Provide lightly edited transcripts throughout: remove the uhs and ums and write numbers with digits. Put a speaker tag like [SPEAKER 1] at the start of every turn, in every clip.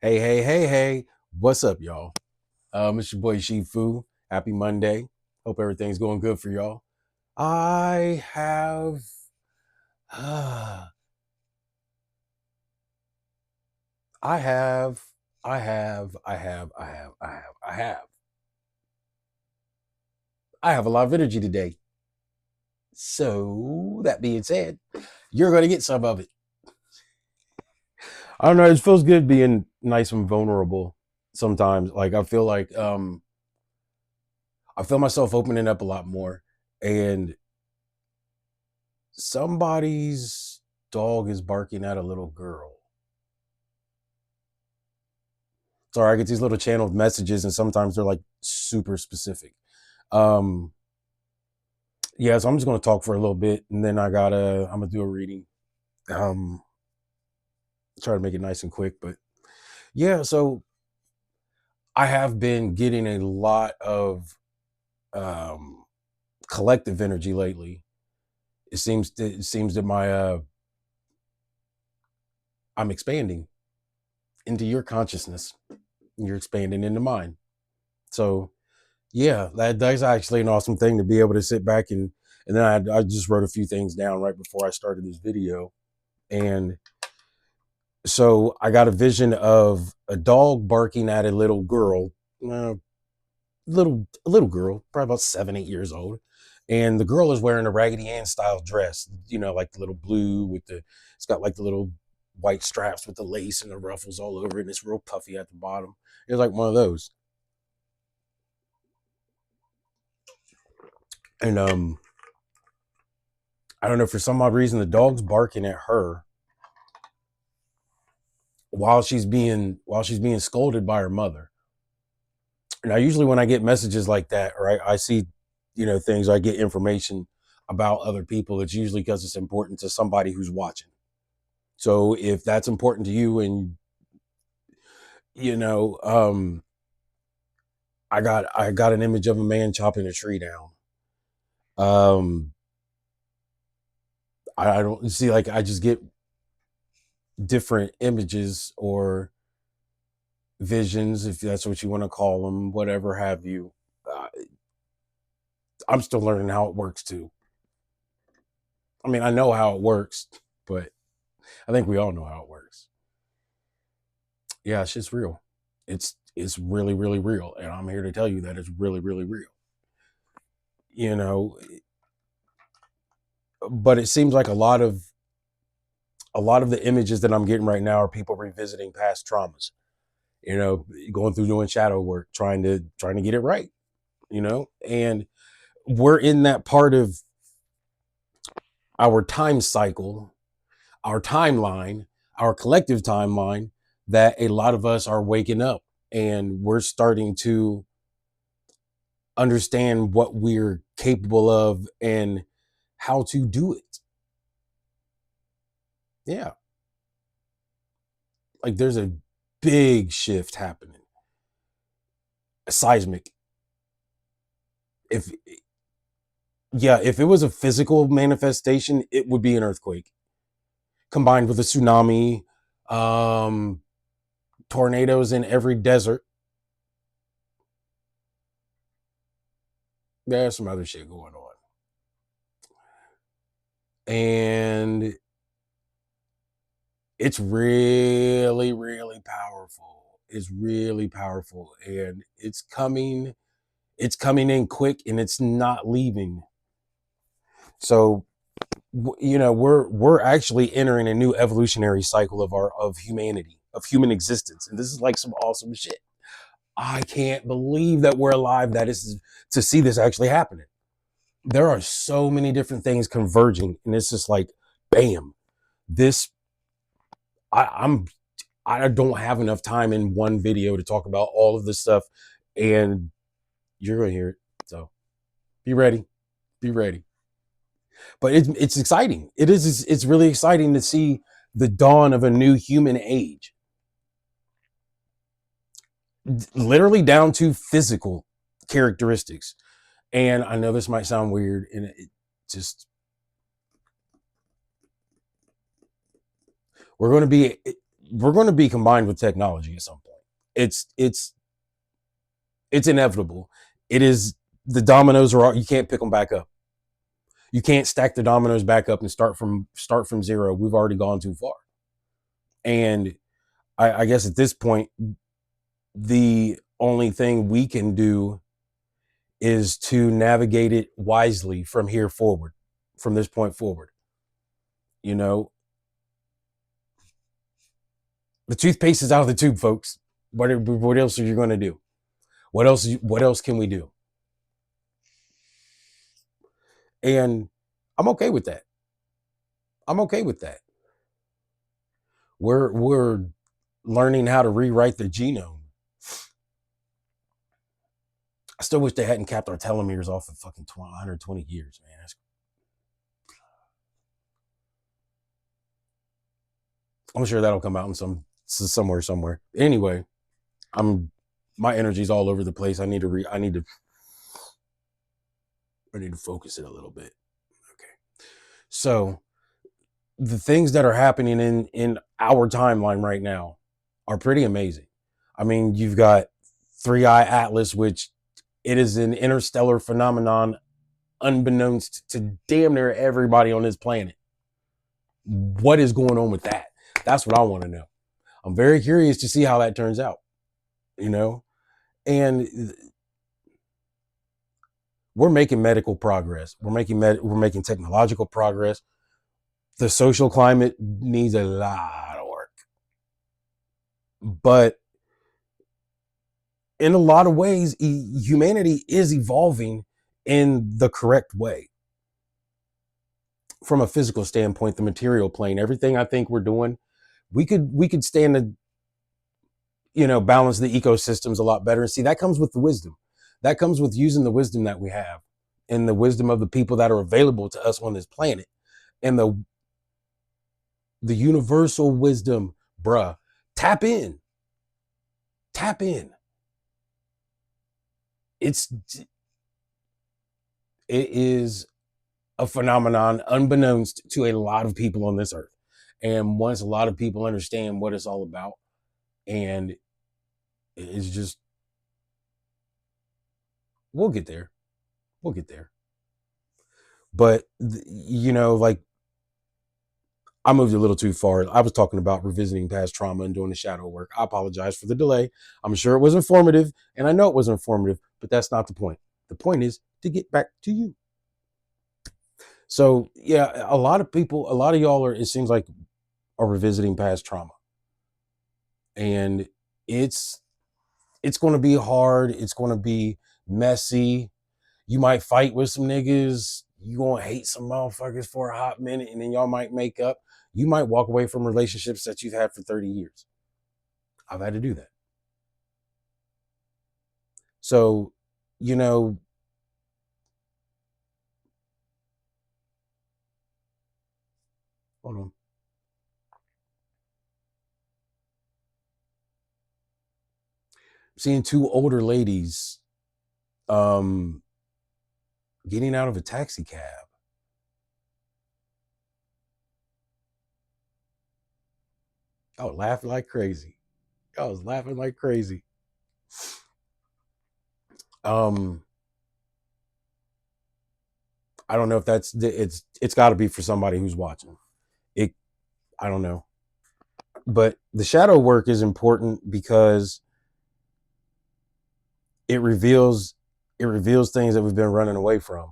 [SPEAKER 1] Hey, hey, hey, hey. What's up, y'all? It's your boy Shifu. Happy Monday. Hope everything's going good for y'all. I have I have I have a lot of energy today. So that being said, you're gonna get some of it. I don't know, it feels good being nice and vulnerable sometimes. Like I feel myself opening up a lot more. And somebody's dog is barking at a little girl. Sorry, I get these little channeled messages, and sometimes they're like super specific. Um, yeah, so I'm just gonna talk for a little bit, and then I'm gonna do a reading. Um, Try to make it nice and quick, but yeah. So I have been getting a lot of um, collective energy lately. It seems that my I'm expanding into your consciousness. And you're expanding into mine. So yeah, that's actually an awesome thing to be able to sit back and then I just wrote a few things down right before I started this video. And so I got a vision of a dog barking at a little girl, little girl, probably about 7, 8 years old. And the girl is wearing a Raggedy Ann style dress, like the little blue it's got like the little white straps with the lace and the ruffles all over it, and it's real puffy at the bottom. It's like one of those. And I don't know, for some odd reason the dog's barking at her while she's being scolded by her mother. Now, usually when I get messages like that, or I see, things, or I get information about other people, it's usually because it's important to somebody who's watching. So if that's important to you, and you know, I got an image of a man chopping a tree down. Um, I don't see, like, I just get different images or visions, if that's what you want to call them, whatever have you. Uh, I'm still learning how it works too. I mean, I know how it works, but I think we all know how it works. Yeah, it's just real. It's really, really real, and I'm here to tell you that it's really, really real. You know, but it seems like a lot of the images that I'm getting right now are people revisiting past traumas. Going through doing shadow work, trying to get it right. And we're in that part of our time cycle, our timeline, our collective timeline, that a lot of us are waking up, and we're starting to understand what we're capable of and how to do it. Yeah. Like, there's a big shift happening, seismic. If Yeah, if it was a physical manifestation, it would be an earthquake combined with a tsunami, um, tornadoes in every desert. There's some other shit going on. And it's really, really powerful. It's really powerful. And it's coming in quick, and it's not leaving. So we're actually entering a new evolutionary cycle of humanity, of human existence. And this is like some awesome shit. I can't believe that we're alive, that is to see this actually happening. There are so many different things converging, and it's just like, bam. This I, I'm I don't have enough time in one video to talk about all of this stuff, and you're gonna hear it. So be ready. Be ready. But it's exciting. It's really exciting to see the dawn of a new human age, literally down to physical characteristics. And I know this might sound weird, and it just we're going to be we're going to be combined with technology at some point. It's inevitable. It is. The dominoes are all, you can't pick them back up. You can't stack the dominoes back up and start from zero. We've already gone too far. And I guess at this point, the only thing we can do is to navigate it wisely from here forward, from this point forward. You know, the toothpaste is out of the tube, folks. What else are you going to do? What else can we do? And I'm okay with that. I'm okay with that. We're learning how to rewrite the genome. I still wish they hadn't capped our telomeres off at fucking 120 years, man. I'm sure that'll come out in somewhere. Anyway, my energy's all over the place. I need to focus it a little bit. Okay. So the things that are happening in our timeline right now are pretty amazing. I mean, you've got 3i Atlas, which it is an interstellar phenomenon unbeknownst to damn near everybody on this planet. What is going on with that? That's what I want to know. I'm very curious to see how that turns out, and we're making medical progress. We're making technological progress. The social climate needs a lot of work, but in a lot of ways, humanity is evolving in the correct way. From a physical standpoint, the material plane, everything I think we're doing, we could stand to, balance the ecosystems a lot better. And see, that comes with the wisdom. That comes with using the wisdom that we have and the wisdom of the people that are available to us on this planet, and the universal wisdom, bruh. Tap in. It is a phenomenon unbeknownst to a lot of people on this earth. And once a lot of people understand what it's all about, and it's just, we'll get there. But, like, I moved a little too far. I was talking about revisiting past trauma and doing the shadow work. I apologize for the delay. I'm sure it was informative, and I know it was informative, but that's not the point. The point is to get back to you. So, yeah, a lot of y'all it seems like, are revisiting past trauma. And it's going to be hard. It's going to be messy. You might fight with some niggas. You going to hate some motherfuckers for a hot minute, and then y'all might make up. You might walk away from relationships that you've had for 30 years. I've had to do that. So, hold on. Seeing two older ladies getting out of a taxi cab. I was laughing like crazy. I don't know if it's got to be for somebody who's watching it. I don't know, but the shadow work is important because it reveals things that we've been running away from,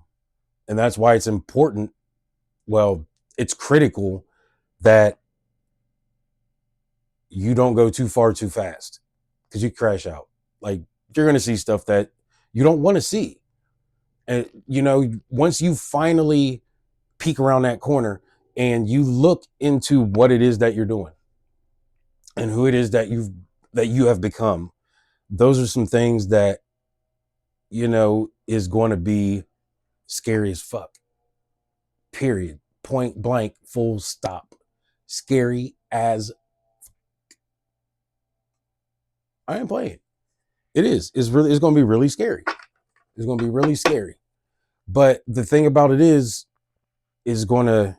[SPEAKER 1] and that's why it's important. Well, it's critical that you don't go too far too fast, because you crash out. Like, you're going to see stuff that you don't want to see. And, once you finally peek around that corner and you look into what it is that you're doing and who it is that you have become, those are some things that, is going to be scary as fuck. Period. Point blank, full stop. Scary as I am playing. It is. It's going to be really scary. It's going to be really scary. But the thing about it is going to,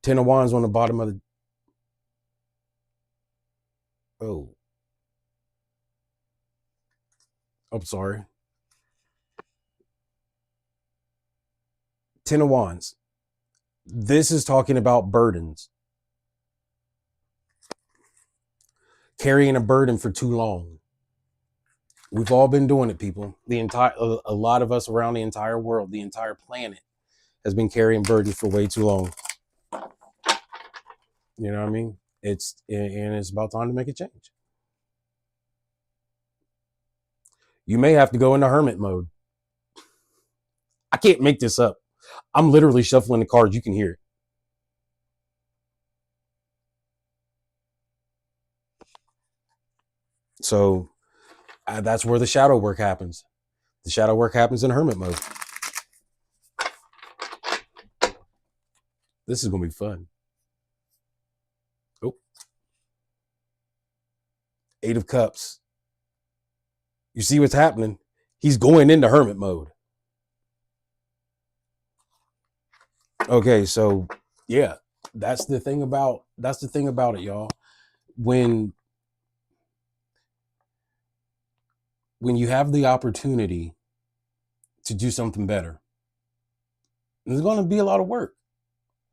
[SPEAKER 1] 10 of wands on the bottom of the, Oh, I'm sorry. 10 of Wands. This is talking about burdens. Carrying a burden for too long. We've all been doing it, people. A lot of us around the entire world, the entire planet has been carrying burdens for way too long. You know what I mean? It's about time to make a change. You may have to go into hermit mode. I can't make this up. I'm literally shuffling the cards. You can hear it. So that's where the shadow work happens. The shadow work happens in hermit mode. This is going to be fun. Oh, 8 of Cups. You see what's happening? He's going into hermit mode. Okay, so yeah, that's the thing about it, y'all. When you have the opportunity to do something better, there's going to be a lot of work.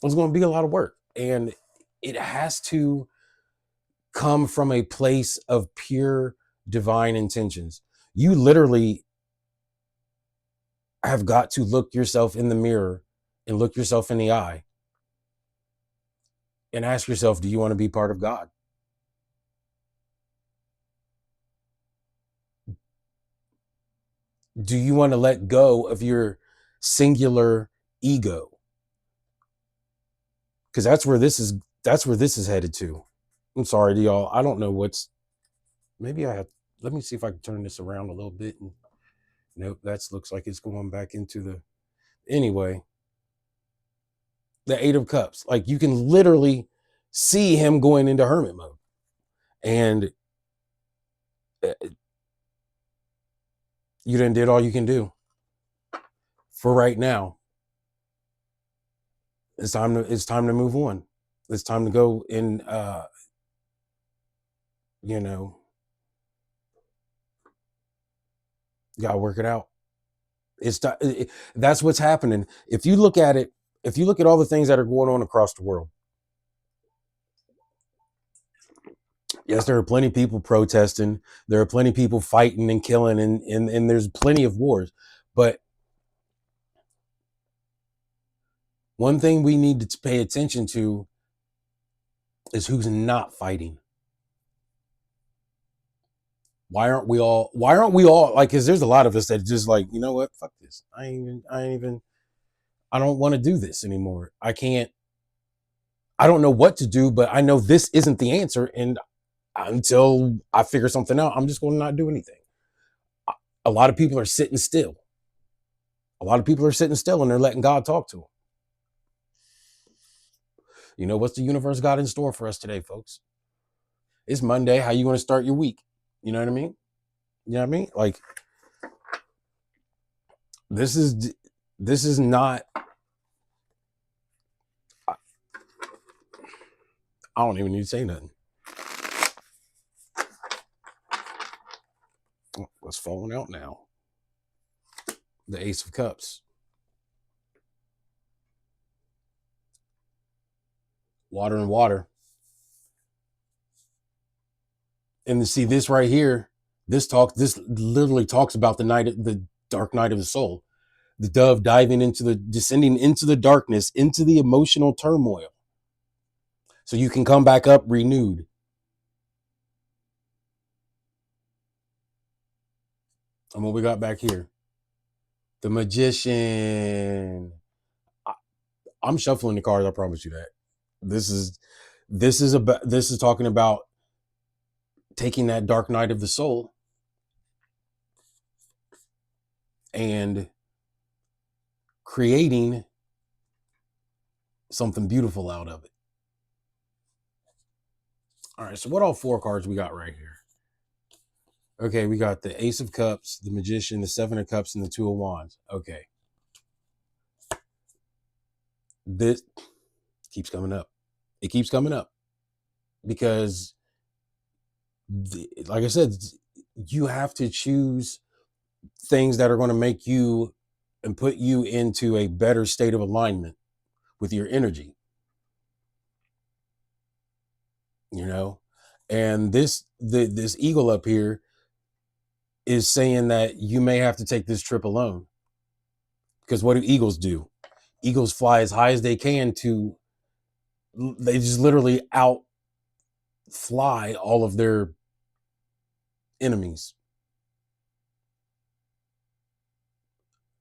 [SPEAKER 1] There's going to be a lot of work, and it has to come from a place of pure divine intentions. You literally have got to look yourself in the mirror and look yourself in the eye and ask yourself, do you want to be part of God? Do you want to let go of your singular ego? Because that's where this is headed to. I'm sorry to y'all. I don't know what's, maybe I have, let me see if I can turn this around a little bit. And nope, that looks like it's going back into the, anyway, the 8 of Cups. Like, you can literally see him going into hermit mode. And you done did all you can do for right now. It's time to move on. It's time to go and you gotta work it out. That's what's happening. If you look at it, if you look at all the things that are going on across the world, yes, there are plenty of people protesting. There are plenty of people fighting and killing, and there's plenty of wars. But one thing we need to pay attention to is who's not fighting. Why aren't we all like, because there's a lot of us that just like, you know what, fuck this. I don't want to do this anymore. I don't know what to do, but I know this isn't the answer. And until I figure something out, I'm just going to not do anything. A lot of people are sitting still. And they're letting God talk to them. You know, what's the universe got in store for us today, folks? It's Monday. How you going to start your week? You know what I mean? You know what I mean? Like, this is not, I don't even need to say nothing. What's falling out now? The Ace of Cups. Water and water. And to see this right here, this literally talks about the dark night of the soul. The dove descending into the darkness, into the emotional turmoil. So you can come back up renewed. And what we got back here? The Magician. I'm shuffling the cards, I promise you that. This is talking about taking that dark night of the soul and creating something beautiful out of it. All right, so what all 4 cards we got right here? Okay, we got the Ace of Cups, the Magician, the 7 of Cups, and the 2 of Wands. Okay. This keeps coming up. It keeps coming up because like I said, you have to choose things that are going to make you and put you into a better state of alignment with your energy, you know. And this eagle up here is saying that you may have to take this trip alone, because what do eagles do? Eagles fly as high as they can to, they just literally outfly all of their enemies.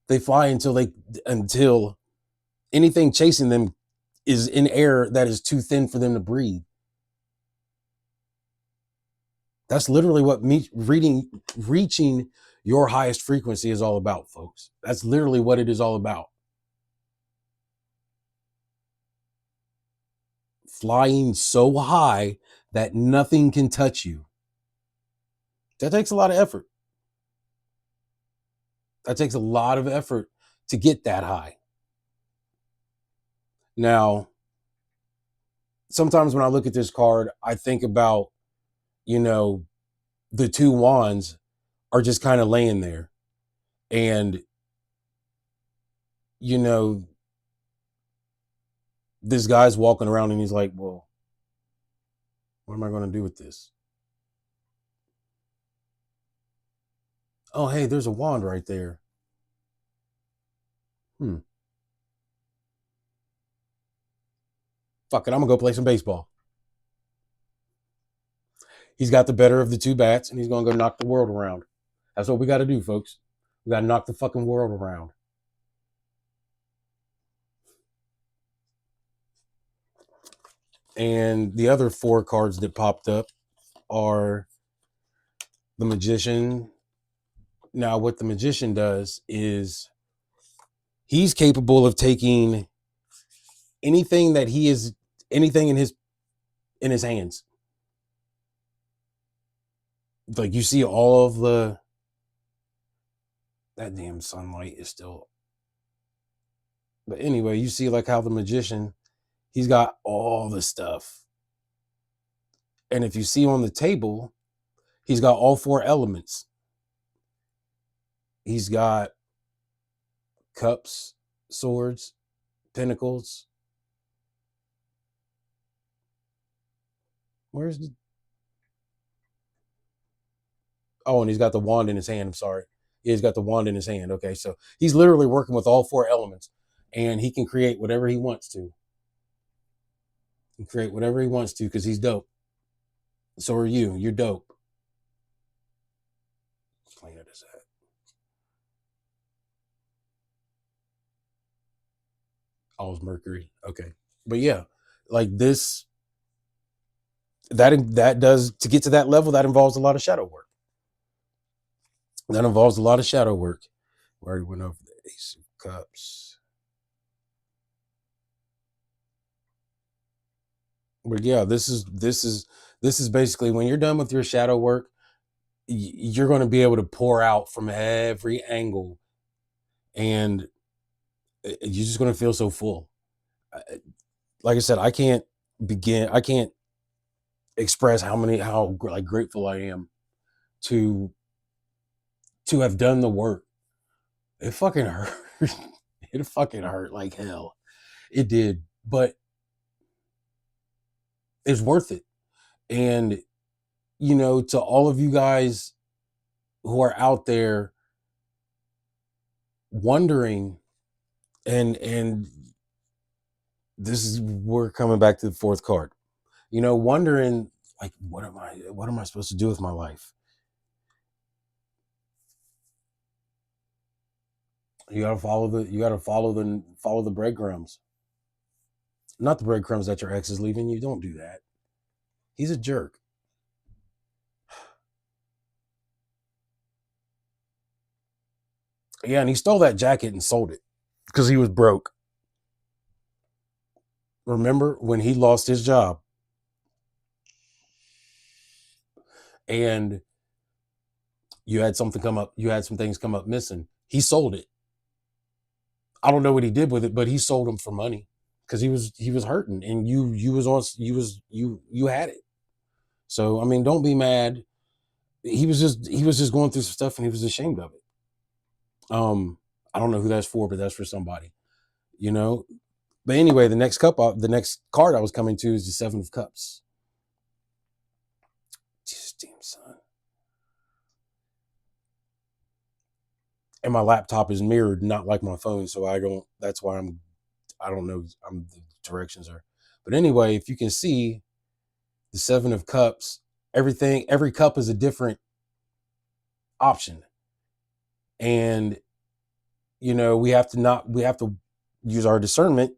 [SPEAKER 1] They fly until anything chasing them is in air that is too thin for them to breathe. That's literally what reaching your highest frequency is all about, folks. That's literally what it is all about. Flying so high that nothing can touch you. That takes a lot of effort. That takes a lot of effort to get that high. Now, sometimes when I look at this card, I think about, you know, the two wands are just kind of laying there. And, you know, this guy's walking around and he's like, well, what am I going to do with this? Oh, hey, there's a wand right there. Fuck it, I'm going to go play some baseball. He's got the better of the two bats and he's going to go knock the world around. That's what we got to do, folks. We got to knock the fucking world around. And the other four cards that popped up are the Magician. Now, what the Magician does is he's capable of taking anything in his hands. Like, you see all of that damn sunlight is still. But anyway, you see like how the Magician, he's got all the stuff. And if you see on the table, he's got all four elements. He's got cups, swords, pentacles. Where's the... Oh, and he's got the wand in his hand. I'm sorry. He's got the wand in his hand. Okay, so he's literally working with all four elements, and he can create whatever he wants to. He can create whatever he wants to because he's dope. So are you. You're dope. What planet is that? Oh, it's Mercury. Okay, but yeah, like this. That does, to get to that level, that involves a lot of shadow work. That involves a lot of shadow work. We already went over the Ace of Cups. But yeah, this is basically when you're done with your shadow work, you're going to be able to pour out from every angle, and you're just going to feel so full. Like I said, I can't express how like grateful I am to have done the work. It fucking hurt. It fucking hurt like hell. It did, but it's worth it. And you know, to all of you guys who are out there wondering, and this is, we're coming back to the fourth card, you know, wondering like, what am I supposed to do with my life? You gotta follow the breadcrumbs. Not the breadcrumbs that your ex is leaving you. Don't do that. He's a jerk. Yeah, and he stole that jacket and sold it because he was broke. Remember when he lost his job and you had some things come up missing? He sold it. I don't know what he did with it, but he sold them for money because he was hurting, and you had it. So I mean, don't be mad. He was just going through some stuff and he was ashamed of it. I don't know who that's for, but that's for somebody, you know. But anyway, the next card I was coming to is the Seven of Cups. Jesus, damn son. And my laptop is mirrored, not like my phone, so I don't. That's why I don't know. The directions are. But anyway, if you can see the Seven of Cups, every cup is a different option, and we have to use our discernment.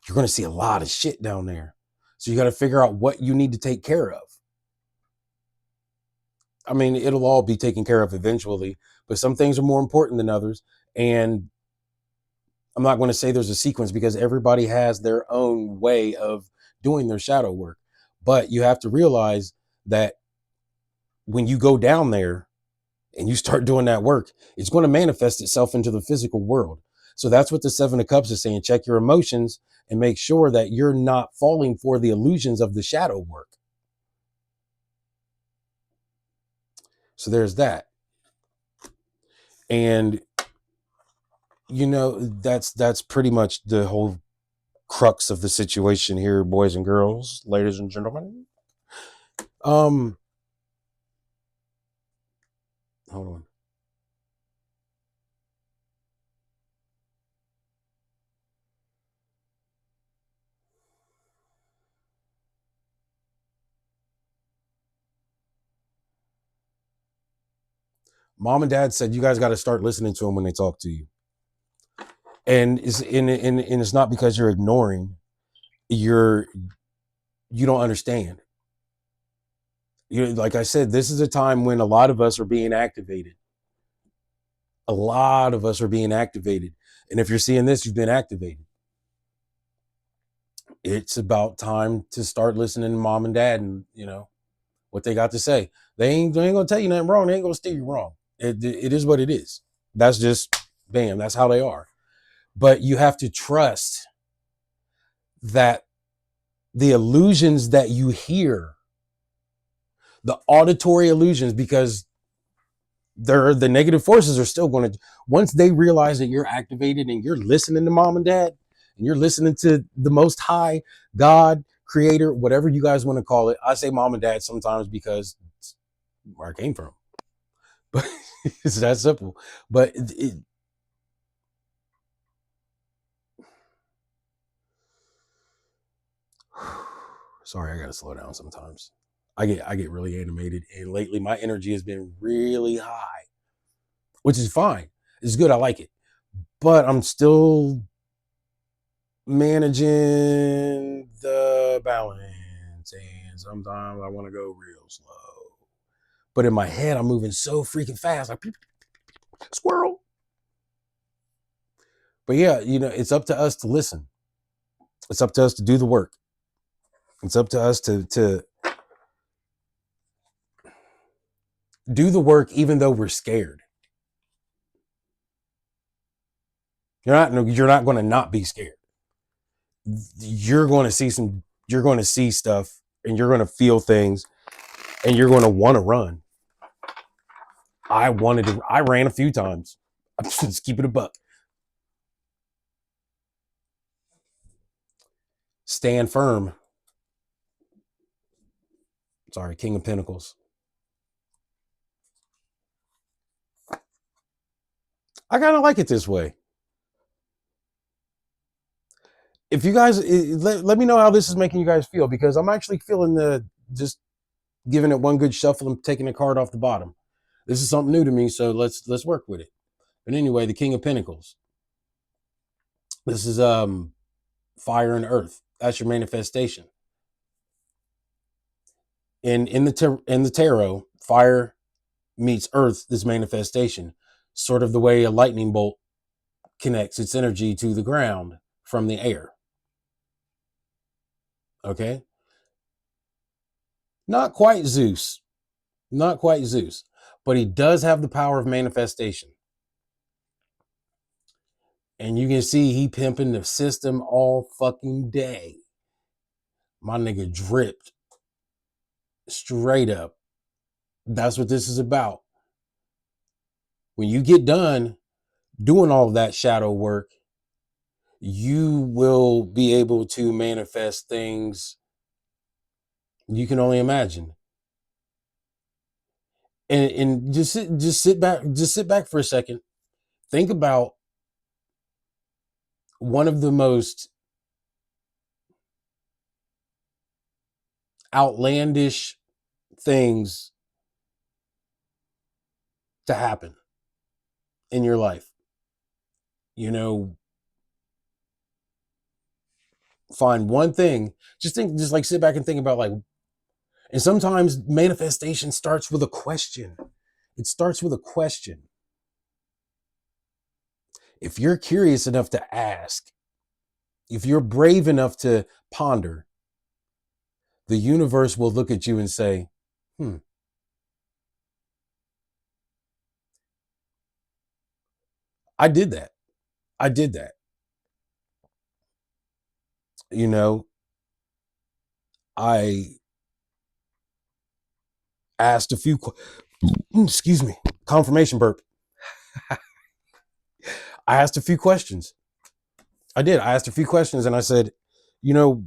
[SPEAKER 1] You're going to see a lot of shit down there, so you got to figure out what you need to take care of. I mean, it'll all be taken care of eventually, but some things are more important than others. And I'm not going to say there's a sequence because everybody has their own way of doing their shadow work. But you have to realize that when you go down there and you start doing that work, it's going to manifest itself into the physical world. So that's what the Seven of Cups is saying. Check your emotions and make sure that you're not falling for the illusions of the shadow work. So there's that. And that's pretty much the whole crux of the situation here, boys and girls, ladies and gentlemen. Hold on. Mom and dad said you guys got to start listening to them when they talk to you, and it's not because you're ignoring, you don't understand. Like I said, this is a time when a lot of us are being activated. A lot of us are being activated, and if you're seeing this, you've been activated. It's about time to start listening to mom and dad, and what they got to say. They ain't gonna tell you nothing wrong. They ain't gonna steer you wrong. It is what it is. That's just bam. That's how they are. But you have to trust that the illusions that you hear, the auditory illusions, because the negative forces are still going to, once they realize that you're activated and you're listening to mom and dad and you're listening to the most high God, creator, whatever you guys want to call it. I say mom and dad sometimes because it's where I came from, but it's that simple. But sorry, I gotta slow down sometimes. I get really animated, and lately my energy has been really high, which is fine. It's good. I like it, but I'm still managing the balance, and sometimes I want to go real slow. But in my head, I'm moving so freaking fast, like squirrel. But yeah, it's up to us to listen. It's up to us to do the work. It's up to us to do the work, even though we're scared. You're not going to not be scared. You're going to see you're going to see stuff, and you're going to feel things, and you're going to want to run. I ran a few times. I'm just keeping a buck. Stand firm. Sorry, King of Pentacles. I kind of like it this way. If you guys let me know how this is making you guys feel, because I'm actually feeling just giving it one good shuffle and taking a card off the bottom. This is something new to me, so let's work with it. But anyway, the King of Pentacles. This is fire and earth. That's your manifestation. In the tarot, fire meets earth is manifestation. Sort of the way a lightning bolt connects its energy to the ground from the air. Okay? Not quite Zeus. Not quite Zeus. But he does have the power of manifestation. And you can see he pimping the system all fucking day. My nigga dripped. Straight up. That's what this is about. When you get done doing all of that shadow work, you will be able to manifest things you can only imagine. And just sit back for a second. Think about one of the most outlandish things to happen in your life. You know, find one thing. Just like sit back and think about like, and sometimes manifestation starts with a question. It starts with a question. If you're curious enough to ask, if you're brave enough to ponder, the universe will look at you and say, I did that. I did that. You know, I asked a few, excuse me, confirmation burp. I asked a few questions. I did. I asked a few questions and I said, you know,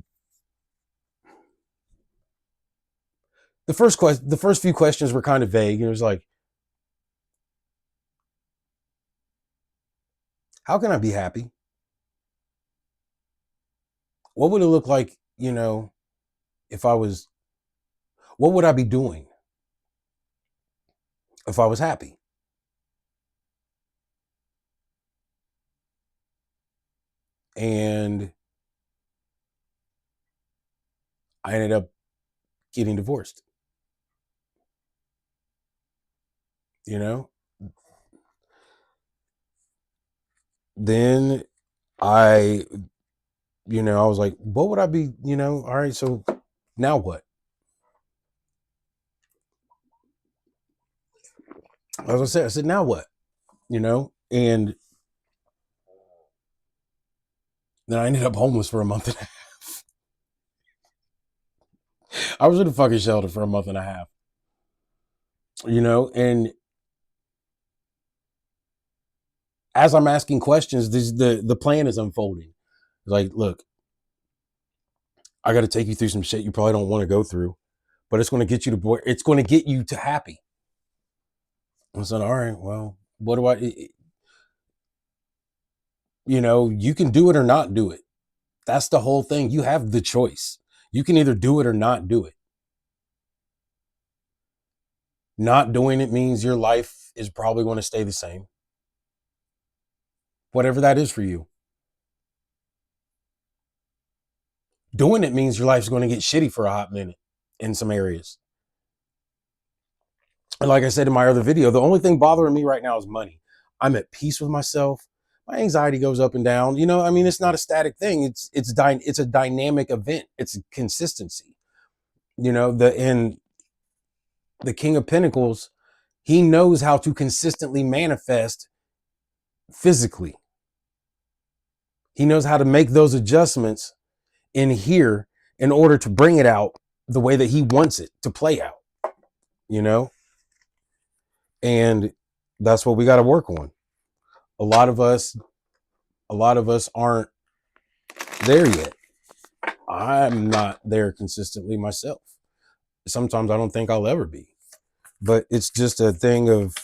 [SPEAKER 1] the first few questions were kind of vague. It was like, how can I be happy? What would it look like, if I was, what would I be doing if I was happy? And I ended up getting divorced. You know, then I, I was like, what would I be, all right, so now what? As I said, now what? And then I ended up homeless for a month and a half. I was in a fucking shelter for a month and a half. And as I'm asking questions, the plan is unfolding. Like, look, I got to take you through some shit you probably don't want to go through, but it's going to get you to it's going to get you to happy. I said, all right, well, what do you can do it or not do it. That's the whole thing. You have the choice. You can either do it or not do it. Not doing it means your life is probably going to stay the same. Whatever that is for you. Doing it means your life's going to get shitty for a hot minute in some areas. And like I said in my other video, the only thing bothering me right now is money. I'm at peace with myself. My anxiety goes up and down. It's not a static thing. It's a dynamic event. It's a consistency. And the King of Pentacles, he knows how to consistently manifest physically. He knows how to make those adjustments in here in order to bring it out the way that he wants it to play out, and that's what we got to work on. A lot of us aren't there yet. I'm not there consistently myself. Sometimes I don't think I'll ever be, but it's just a thing of,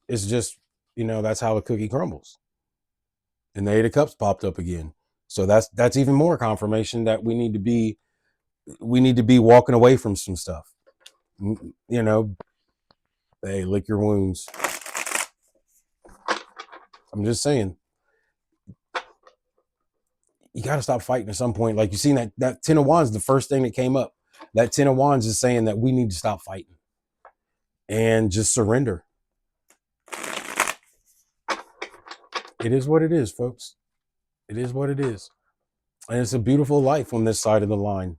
[SPEAKER 1] it's just, that's how a cookie crumbles. And the Eight of Cups popped up again. So that's even more confirmation that we need to be walking away from some stuff. Hey, lick your wounds. I'm just saying, you got to stop fighting at some point. Like, you seen that 10 of Wands, the first thing that came up. That 10 of Wands is saying that we need to stop fighting and just surrender. It is what it is, folks. It is what it is. And it's a beautiful life on this side of the line.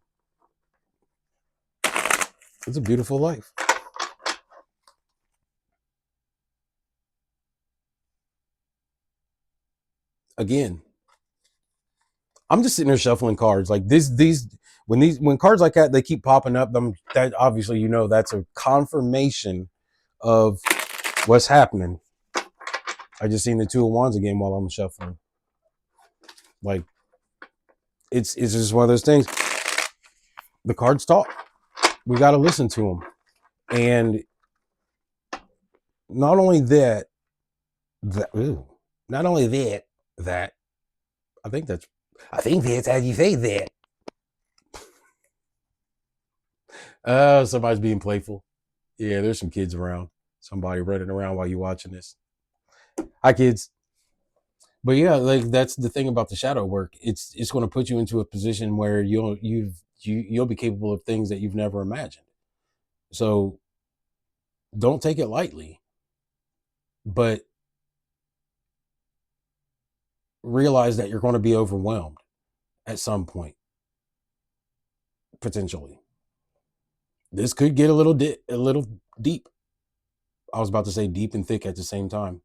[SPEAKER 1] It's a beautiful life. Again, I'm just sitting there shuffling cards. Like, these when cards like that they keep popping up, that obviously that's a confirmation of what's happening. I just seen the Two of Wands again while I'm shuffling. Like it's just one of those things. The cards talk. We got to listen to them, and not only that, not only that I think that's how you say that. Somebody's being playful. Yeah, there's some kids around. Somebody running around while you're watching this. Hi, kids. But yeah, like that's the thing about the shadow work. It's going to put you into a position where you'll be capable of things that you've never imagined. So don't take it lightly, but realize that you're going to be overwhelmed at some point, potentially. This could get a little deep. I was about to say deep and thick at the same time.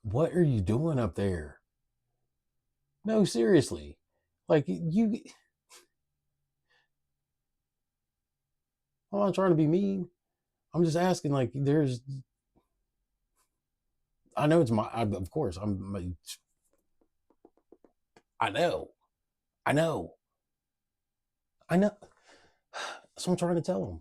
[SPEAKER 1] What are you doing up there? No, seriously. Like you I'm not trying to be mean. I'm just asking, like, I know it's of course, I know. I know. I know. That's what I'm trying to tell them.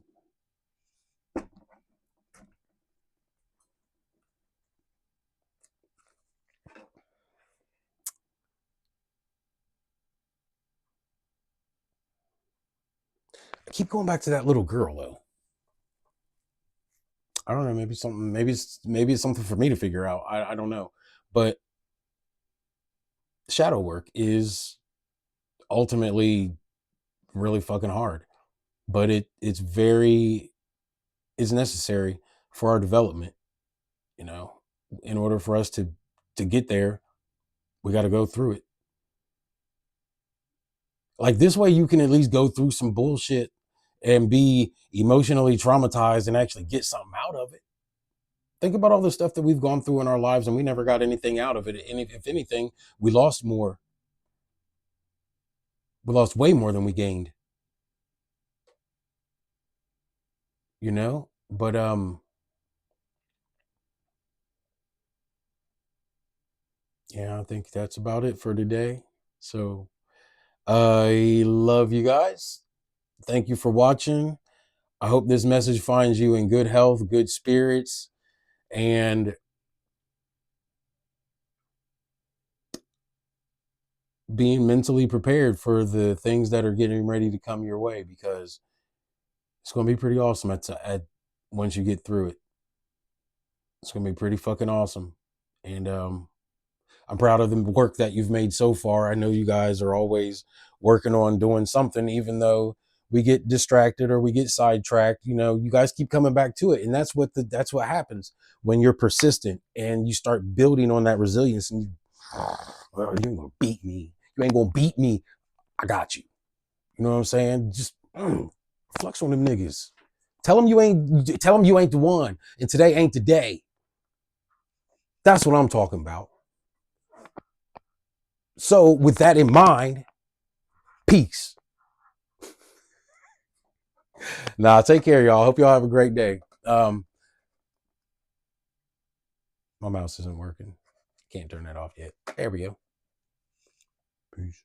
[SPEAKER 1] I keep going back to that little girl, though. I don't know. Maybe it's something for me to figure out. I don't know. But shadow work is ultimately really fucking hard. But it's necessary for our development. In order for us to get there, we got to go through it. Like this way, you can at least go through some bullshit and be emotionally traumatized and actually get something out of it. Think about all the stuff that we've gone through in our lives and we never got anything out of it. And if anything, we lost more. We lost way more than we gained. But yeah, I think that's about it for today. So I love you guys. Thank you for watching. I hope this message finds you in good health, good spirits, and being mentally prepared for the things that are getting ready to come your way, because it's going to be pretty awesome once you get through it. It's going to be pretty fucking awesome. And I'm proud of the work that you've made so far. I know you guys are always working on doing something, even though we get distracted or we get sidetracked. You guys keep coming back to it, and that's what happens when you're persistent and you start building on that resilience. And you ain't gonna beat me. You ain't gonna beat me. I got you. You know what I'm saying? Just flex on them niggas. Tell them you ain't the one, and today ain't the day. That's what I'm talking about. So with that in mind, peace. Nah, take care, y'all. Hope y'all have a great day. My mouse isn't working. Can't turn that off yet. There we go. Peace.